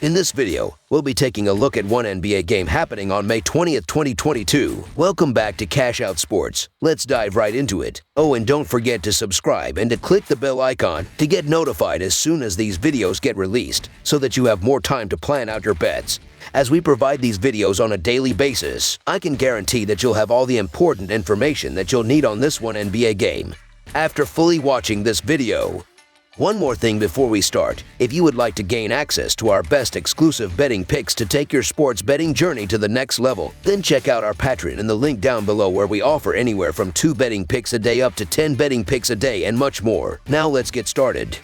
In this video, we'll be taking a look at one NBA game happening on May 20th, 2022. Welcome back to Cash Out Sports. Let's dive right into it. Oh, and don't forget to subscribe and to click the bell icon to get notified as soon as these videos get released, so that you have more time to plan out your bets. As we provide these videos on a daily basis, I can guarantee that you'll have all the important information that you'll need on this one NBA game after fully watching this video. One more thing before we start. If you would like to gain access to our best exclusive betting picks to take your sports betting journey to the next level, then check out our Patreon in the link down below, where we offer anywhere from 2 betting picks a day up to 10 betting picks a day and much more. Now let's get started.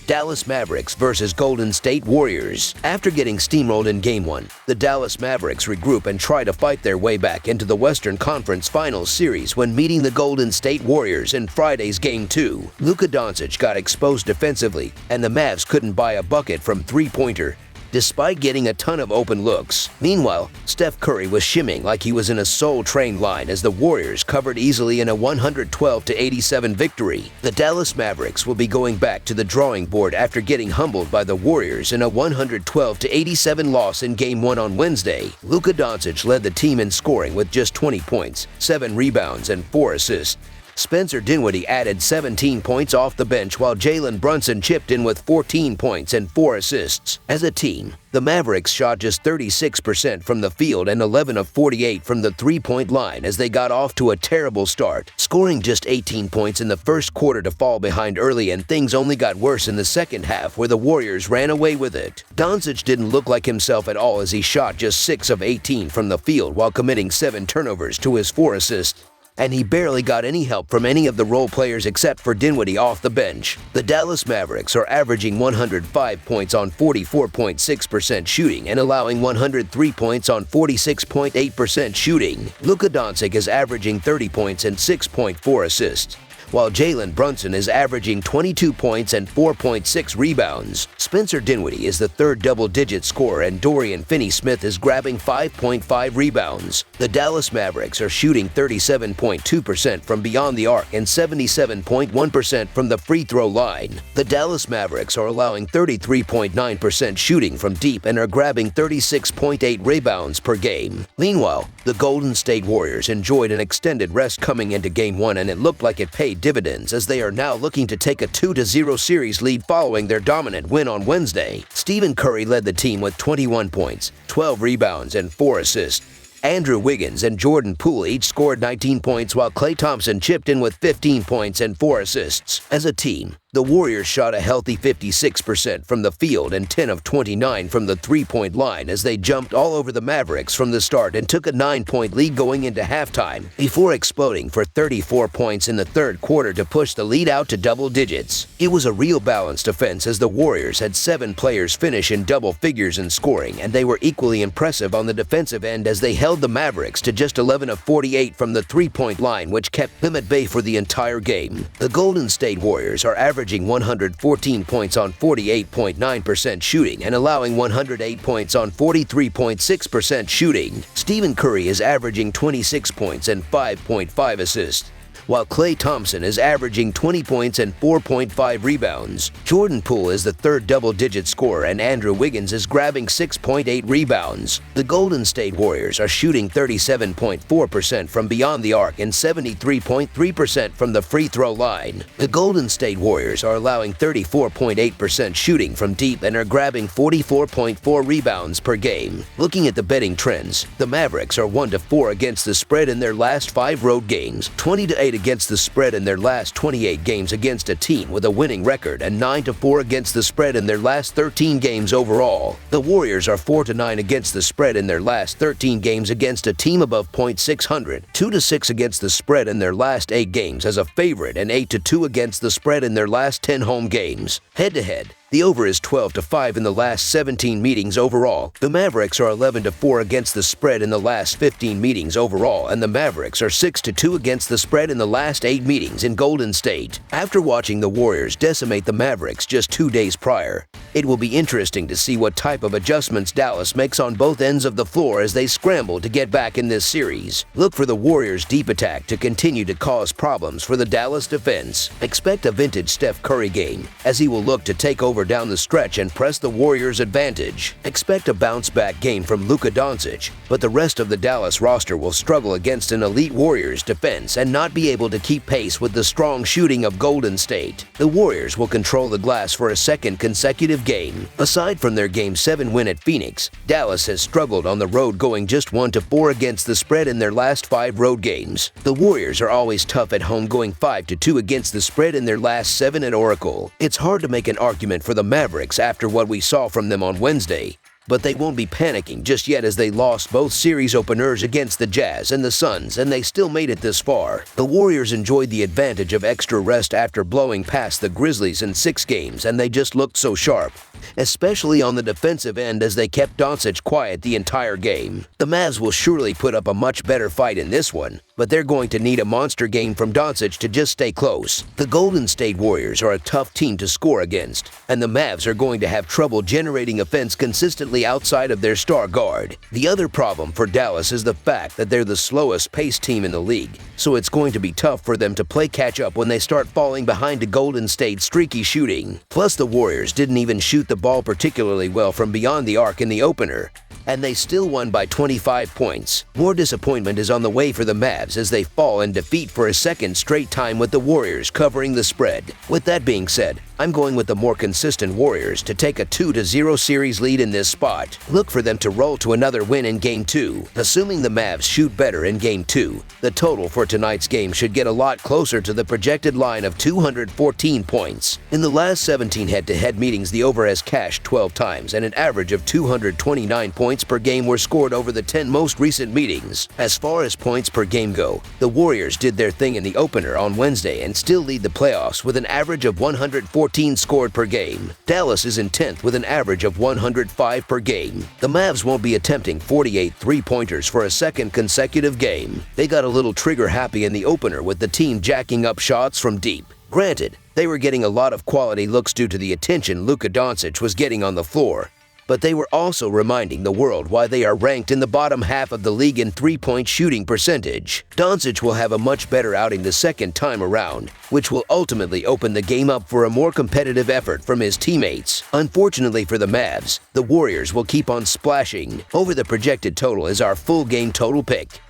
Dallas Mavericks versus Golden State Warriors. After getting steamrolled in Game 1, the Dallas Mavericks regroup and try to fight their way back into the Western Conference Finals series when meeting the Golden State Warriors in Friday's Game 2. Luka Doncic got exposed defensively, and the Mavs couldn't buy a bucket from three-pointer, despite getting a ton of open looks. Meanwhile, Steph Curry was shimmying like he was in a Soul Train line as the Warriors covered easily in a 112-87 victory. The Dallas Mavericks will be going back to the drawing board after getting humbled by the Warriors in a 112-87 loss in Game 1 on Wednesday. Luka Doncic led the team in scoring with just 20 points, 7 rebounds, and 4 assists. Spencer Dinwiddie added 17 points off the bench, while Jalen Brunson chipped in with 14 points and 4 assists. As a team, the Mavericks shot just 36% from the field and 11 of 48 from the three-point line as they got off to a terrible start, scoring just 18 points in the first quarter to fall behind early, and things only got worse in the second half, where the Warriors ran away with it. Doncic didn't look like himself at all as he shot just 6 of 18 from the field while committing 7 turnovers to his 4 assists. And he barely got any help from any of the role players except for Dinwiddie off the bench. The Dallas Mavericks are averaging 105 points on 44.6% shooting and allowing 103 points on 46.8% shooting. Luka Doncic is averaging 30 points and 6.4 assists, while Jalen Brunson is averaging 22 points and 4.6 rebounds. Spencer Dinwiddie is the third double-digit scorer, and Dorian Finney-Smith is grabbing 5.5 rebounds. The Dallas Mavericks are shooting 37.2% from beyond the arc and 77.1% from the free throw line. The Dallas Mavericks are allowing 33.9% shooting from deep and are grabbing 36.8 rebounds per game. Meanwhile, the Golden State Warriors enjoyed an extended rest coming into Game 1, and it looked like it paid dividends as they are now looking to take a 2-0 series lead following their dominant win on Wednesday. Stephen Curry led the team with 21 points, 12 rebounds, and 4 assists. Andrew Wiggins and Jordan Poole each scored 19 points, while Klay Thompson chipped in with 15 points and 4 assists. As a team, the Warriors shot a healthy 56% from the field and 10 of 29 from the three-point line as they jumped all over the Mavericks from the start and took a 9-point lead going into halftime, before exploding for 34 points in the third quarter to push the lead out to double digits. It was a real balanced offense as the Warriors had 7 players finish in double figures in scoring, and they were equally impressive on the defensive end as they held the Mavericks to just 11 of 48 from the three-point line, which kept them at bay for the entire game. The Golden State Warriors are averaging 114 points on 48.9% shooting and allowing 108 points on 43.6% shooting. Stephen Curry is averaging 26 points and 5.5 assists, while Klay Thompson is averaging 20 points and 4.5 rebounds. Jordan Poole is the third double-digit scorer, and Andrew Wiggins is grabbing 6.8 rebounds. The Golden State Warriors are shooting 37.4% from beyond the arc and 73.3% from the free throw line. The Golden State Warriors are allowing 34.8% shooting from deep and are grabbing 44.4 rebounds per game. Looking at the betting trends, the Mavericks are 1-4 against the spread in their last 5 road games, 20-8 against the spread in their last 28 games against a team with a winning record, and 9-4 against the spread in their last 13 games overall. The Warriors are 4-9 against the spread in their last 13 games against a team above .600, 2-6 against the spread in their last 8 games as a favorite, and 8-2 against the spread in their last 10 home games. Head-to-head, the over is 12-5 in the last 17 meetings overall. The Mavericks are 11-4 against the spread in the last 15 meetings overall, and the Mavericks are 6-2 against the spread in the last 8 meetings in Golden State. After watching the Warriors decimate the Mavericks just 2 days prior, it will be interesting to see what type of adjustments Dallas makes on both ends of the floor as they scramble to get back in this series. Look for the Warriors' deep attack to continue to cause problems for the Dallas defense. Expect a vintage Steph Curry game, as he will look to take over over down the stretch and press the Warriors' advantage. Expect a bounce-back game from Luka Doncic, but the rest of the Dallas roster will struggle against an elite Warriors defense and not be able to keep pace with the strong shooting of Golden State. The Warriors will control the glass for a second consecutive game. Aside from their Game 7 win at Phoenix, Dallas has struggled on the road, going just 1-4 against the spread in their last 5 road games. The Warriors are always tough at home, going 5-2 against the spread in their last 7 at Oracle. It's hard to make an argument for the Mavericks after what we saw from them on Wednesday, but they won't be panicking just yet as they lost both series openers against the Jazz and the Suns, and they still made it this far. The Warriors enjoyed the advantage of extra rest after blowing past the Grizzlies in 6 games, and they just looked so sharp, especially on the defensive end as they kept Doncic quiet the entire game. The Mavs will surely put up a much better fight in this one, but they're going to need a monster game from Doncic to just stay close. The Golden State Warriors are a tough team to score against, and the Mavs are going to have trouble generating offense consistently outside of their star guard. The other problem for Dallas is the fact that they're the slowest paced team in the league, so it's going to be tough for them to play catch up when they start falling behind to Golden State's streaky shooting. Plus, the Warriors didn't even shoot the ball particularly well from beyond the arc in the opener, and they still won by 25 points. More disappointment is on the way for the Mavs as they fall in defeat for a second straight time, with the Warriors covering the spread. With that being said, I'm going with the more consistent Warriors to take a 2-0 series lead in this spot. Look for them to roll to another win in Game 2. Assuming the Mavs shoot better in Game 2, the total for tonight's game should get a lot closer to the projected line of 214 points. In the last 17 head-to-head meetings, the over has cashed 12 times, and an average of 229 points per game were scored over the 10 most recent meetings. As far as points per game go, the Warriors did their thing in the opener on Wednesday and still lead the playoffs with an average of 114 scored per game. Dallas is in 10th with an average of 105 per game. The Mavs won't be attempting 48 three-pointers for a second consecutive game. They got a little trigger-happy in the opener with the team jacking up shots from deep. Granted, they were getting a lot of quality looks due to the attention Luka Doncic was getting on the floor, but they were also reminding the world why they are ranked in the bottom half of the league in three-point shooting percentage. Doncic will have a much better outing the second time around, which will ultimately open the game up for a more competitive effort from his teammates. Unfortunately for the Mavs, the Warriors will keep on splashing. Over the projected total is our full game total pick.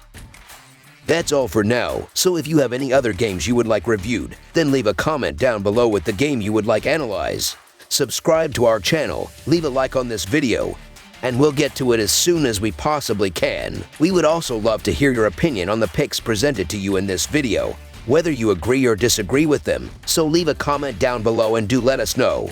That's all for now, so if you have any other games you would like reviewed, then leave a comment down below with the game you would like analyzed. Subscribe to our channel, leave a like on this video, and we'll get to it as soon as we possibly can. We would also love to hear your opinion on the picks presented to you in this video, whether you agree or disagree with them, so leave a comment down below and do let us know.